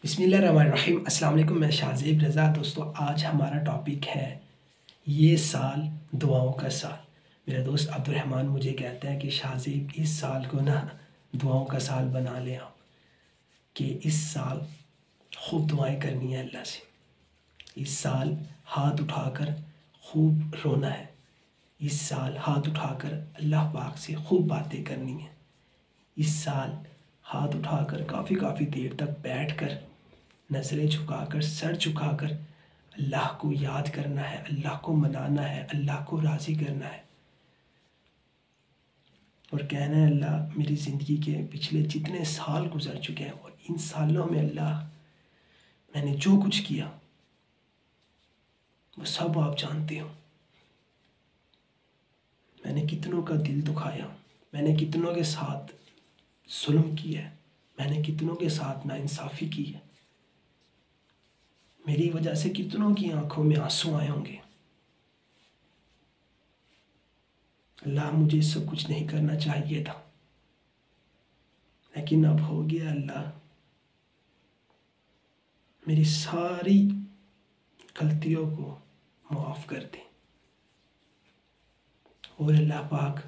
बिस्मिल्लाहिर्रहमानिर्रहीम। अस्सलाम वालेकुम। मैं शाहज़ेब रज़ा। दोस्तों, आज हमारा टॉपिक है ये साल दुआओं का साल। मेरा दोस्त अब्दुर्रहमान मुझे कहता है कि शाहज़ेब इस साल को ना दुआओं का साल बना लें आप, कि इस साल खूब दुआएं करनी है अल्लाह से। इस साल हाथ उठाकर खूब रोना है। इस साल हाथ उठाकर अल्लाह पाक से खूब बातें करनी है। इस साल हाथ उठाकर काफ़ी देर तक बैठकर नज़रें झुकाकर सर झुकाकर अल्लाह को याद करना है, अल्लाह को मनाना है, अल्लाह को राज़ी करना है और कहना है अल्लाह मेरी ज़िंदगी के पिछले जितने साल गुजर चुके हैं और इन सालों में अल्लाह मैंने जो कुछ किया वो सब आप जानते हो। मैंने कितनों का दिल दुखाया, मैंने कितनों के साथ जुल्म किया है, मैंने कितनों के साथ नाइंसाफ़ी की है, मेरी वजह से कितनों की आंखों में आंसू आए होंगे। अल्लाह मुझे सब कुछ नहीं करना चाहिए था, लेकिन अब हो गया। अल्लाह मेरी सारी गलतियों को माफ़ कर दे और अल्लाह पाक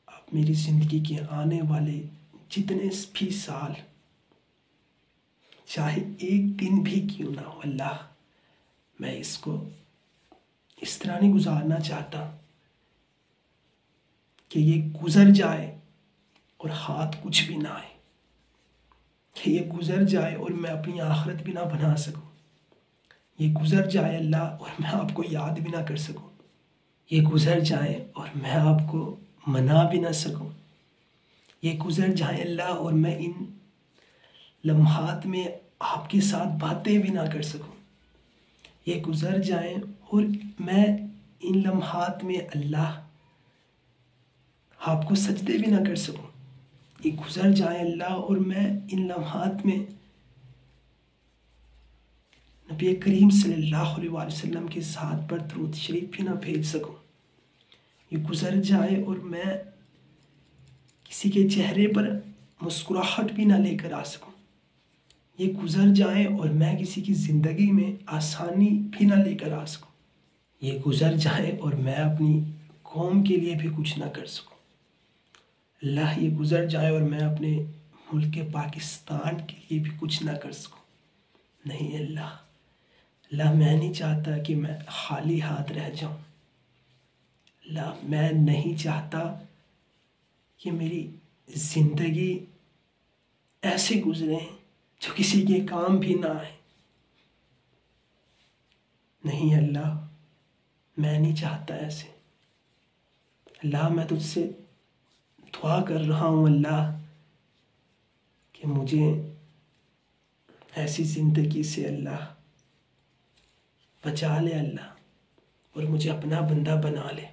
अब मेरी ज़िंदगी के आने वाले जितने भी साल, चाहे एक दिन भी क्यों ना हो, अल्लाह मैं इसको इस तरह नहीं गुजारना चाहता कि ये गुज़र जाए और हाथ कुछ भी ना आए, कि ये गुज़र जाए और मैं अपनी आखिरत भी ना बना सकूं। ये गुज़र जाए अल्लाह और मैं आपको याद भी ना कर सकूं। ये गुज़र जाए और मैं आपको मना भी ना सकूं। ये गुज़र जाए अल्लाह और मैं इन लम्हात में आपके साथ बातें भी ना कर सकूं। ये गुज़र जाए और मैं इन लम्हात में अल्लाह आपको सजदे भी ना कर सकूं। ये गुज़र जाए अल्लाह और मैं इन लम्हात में नबी करीम सल्लल्लाहु अलैहि वसल्लम के साथ पर दुरूद शरीफ भी ना भेज सकूं। ये गुज़र जाए और मैं किसी के चेहरे पर मुस्कुराहट भी ना लेकर आ सकूं। ये गुज़र जाए और मैं किसी की ज़िंदगी में आसानी भी ना लेकर आ सकूं। ये गुज़र जाए और मैं अपनी कौम के लिए भी कुछ ना कर सकूं। अल्लाह ये गुज़र जाए और मैं अपने मुल्क पाकिस्तान के लिए भी कुछ ना कर सकूं। नहीं अल्लाह, अल्लाह मैं नहीं चाहता कि मैं खाली हाथ रह जाऊं। अल्लाह मैं नहीं चाहता कि मेरी ज़िंदगी ऐसे गुज़रे जो किसी के काम भी ना आए। नहीं अल्लाह, मैं नहीं चाहता ऐसे। अल्लाह मैं तुझसे दुआ कर रहा हूँ अल्लाह कि मुझे ऐसी ज़िंदगी से अल्लाह बचा ले अल्लाह और मुझे अपना बंदा बना ले।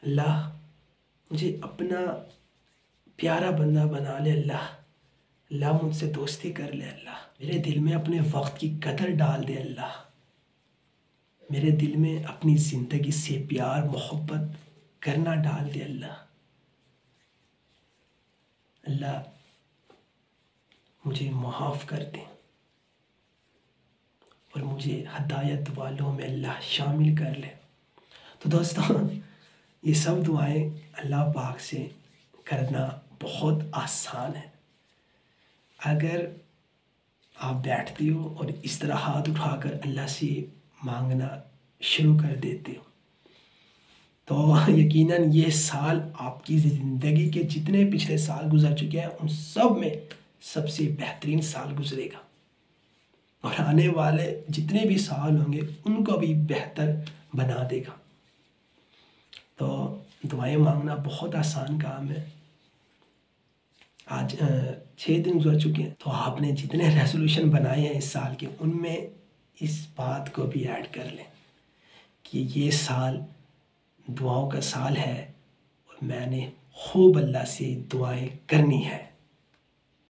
अल्लाह मुझे अपना प्यारा बंदा बना ले अल्लाह। अल्लाह मुझसे दोस्ती कर ले अल्लाह। मेरे दिल में अपने वक्त की कदर डाल दे अल्लाह। मेरे दिल में अपनी ज़िंदगी से प्यार मोहब्बत करना डाल दे अल्लाह। अल्लाह मुझे माफ़ कर दे और मुझे हदायत वालों में अल्लाह शामिल कर ले। तो दोस्तों, ये सब दुआएं अल्लाह पाक से करना बहुत आसान है। अगर आप बैठते हो और इस तरह हाथ उठाकर अल्लाह से मांगना शुरू कर देते हो तो यकीनन ये साल आपकी ज़िंदगी के जितने पिछले साल गुजर चुके हैं उन सब में सबसे बेहतरीन साल गुजरेगा और आने वाले जितने भी साल होंगे उनको भी बेहतर बना देगा। तो दुआएं मांगना बहुत आसान काम है। आज 6 दिन गुजर चुके हैं, तो आपने जितने रेजोल्यूशन बनाए हैं इस साल के, उनमें इस बात को भी ऐड कर लें कि ये साल दुआओं का साल है और मैंने खूब अल्लाह से दुआएं करनी है।